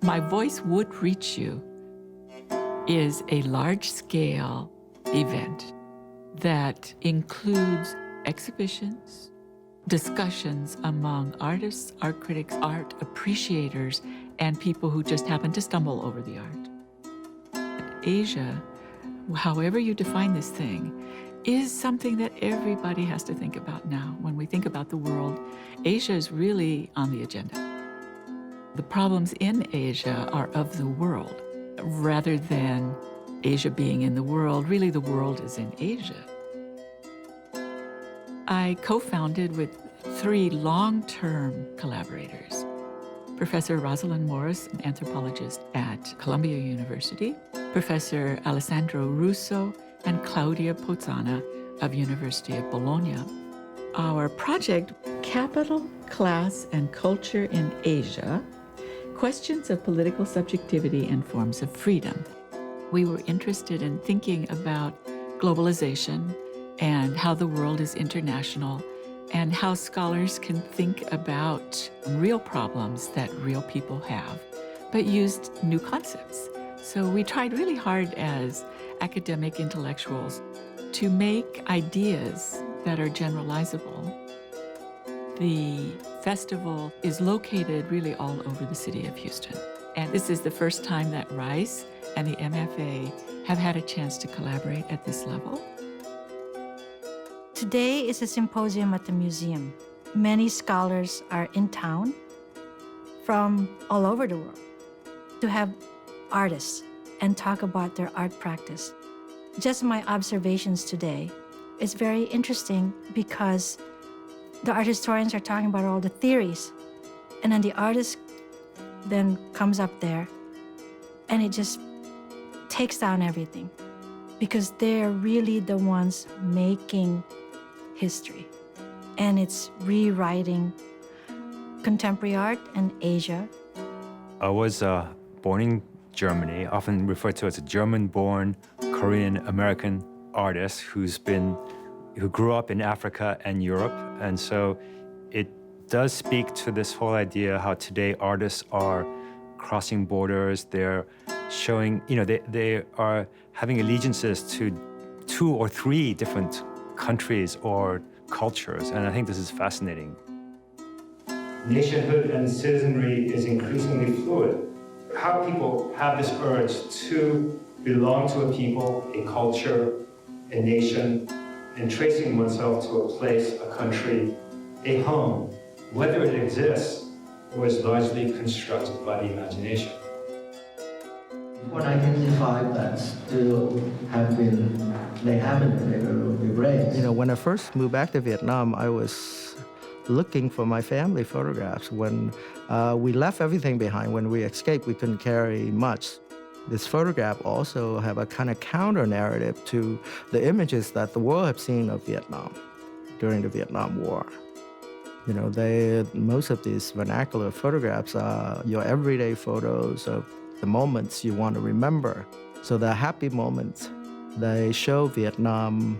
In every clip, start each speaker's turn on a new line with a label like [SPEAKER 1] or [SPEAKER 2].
[SPEAKER 1] My Voice Would Reach You is a large-scale event that includes exhibitions, discussions among artists, art critics, art appreciators, and people who just happen to stumble over the art. Asia, however you define this thing, is something that everybody has to think about now. When we think about the world, Asia is really on the agenda. The problems in Asia are of the world, rather than Asia being in the world. Really, the world is in Asia. I co-founded with 3 long-term collaborators. Professor Rosalind Morris, an anthropologist at Columbia University, Professor Alessandro Russo, and Claudia Pozzana of University of Bologna. Our project, Capital, Class, and Culture in Asia, Questions of Political Subjectivity and Forms of Freedom. We were interested in thinking about globalization and how the world is international and how scholars can think about real problems that real people have, but used new concepts. So we tried really hard as academic intellectuals to make ideas that are generalizable. The festival is located really all over the city of Houston. And this is the first time that Rice and the MFA have had a chance to collaborate at this level.
[SPEAKER 2] Today is a symposium at the museum. Many scholars are in town from all over the world to have artists and talk about their art practice. Just my observations today, it's very interesting because the art historians are talking about all the theories, and then the artist then comes up there and it just takes down everything because they're really the ones making history, and it's rewriting contemporary art in Asia.
[SPEAKER 3] I was born in Germany, often referred to as a German-born Korean-American artist who grew up in Africa and Europe. And so it does speak to this whole idea how today artists are crossing borders. They're showing, they are having allegiances to 2 or 3 different countries or cultures. And I think this is fascinating.
[SPEAKER 4] Nationhood and citizenry is increasingly fluid. How people have this urge to belong to a people, a culture, a nation, and tracing oneself to a place, a country, a home, whether it exists or is largely constructed by the imagination.
[SPEAKER 5] What identified that still they haven't been erased.
[SPEAKER 6] When I first moved back to Vietnam, I was looking for my family photographs. When we left everything behind, when we escaped, we couldn't carry much. This photograph also have a kind of counter-narrative to the images that the world have seen of Vietnam during the Vietnam War. Most of these vernacular photographs are your everyday photos of the moments you want to remember. So the happy moments, they show Vietnam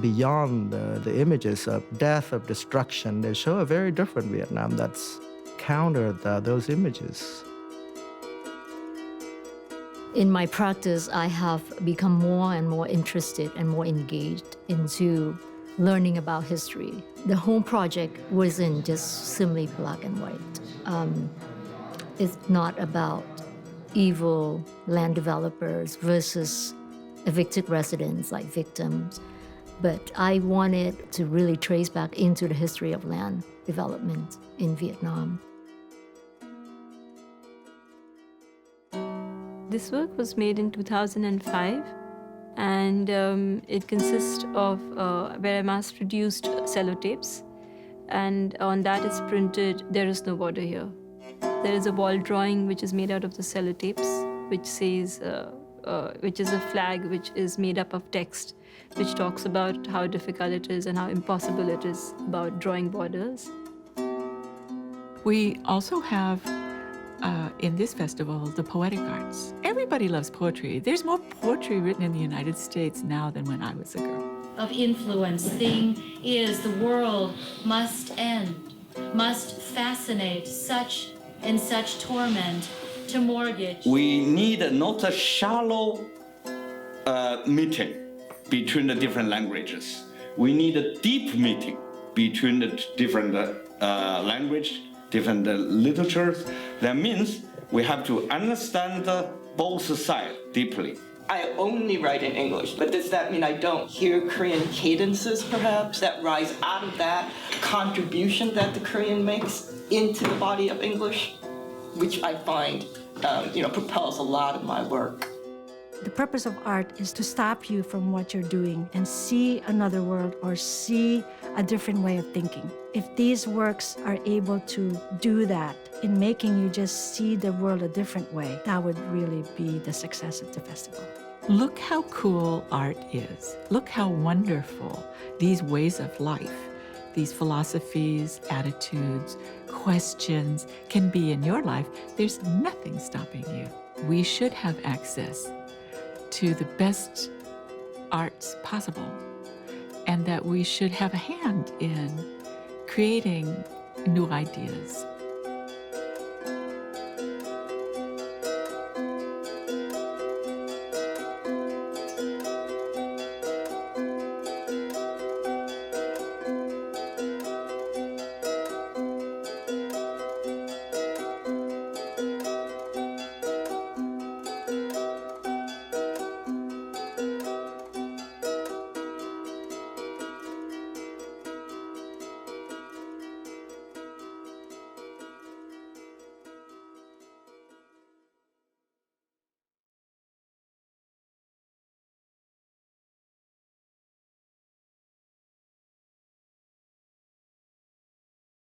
[SPEAKER 6] beyond the images of death, of destruction. They show a very different Vietnam that's countered those images.
[SPEAKER 7] In my practice, I have become more and more interested and more engaged into learning about history. The whole project wasn't just simply black and white. It's not about evil land developers versus evicted residents like victims, but I wanted to really trace back into the history of land development in Vietnam.
[SPEAKER 8] This work was made in 2005, and it consists of where I mass-produced sellotapes, and on that is printed, "There is no border here." There is a wall drawing which is made out of the sellotapes, which says, which is a flag which is made up of text, which talks about how difficult it is and how impossible it is about drawing borders.
[SPEAKER 1] We also have in this festival, the poetic arts. Everybody loves poetry. There's more poetry written in the United States now than when I was a girl.
[SPEAKER 9] Of influence thing is the world must end, must fascinate such torment to mortgage.
[SPEAKER 10] We need not a shallow meeting between the different languages. We need a deep meeting between the different language, different literatures. That means we have to understand both sides deeply.
[SPEAKER 11] I only write in English, but does that mean I don't hear Korean cadences, perhaps, that rise out of that contribution that the Korean makes into the body of English, which I find, propels a lot of my work.
[SPEAKER 2] The purpose of art is to stop you from what you're doing and see another world or see a different way of thinking. If these works are able to do that in making you just see the world a different way, that would really be the success of the festival.
[SPEAKER 1] Look how cool art is. Look how wonderful these ways of life, these philosophies, attitudes, questions can be in your life. There's nothing stopping you. We should have access to the best arts possible, and that we should have a hand in creating new ideas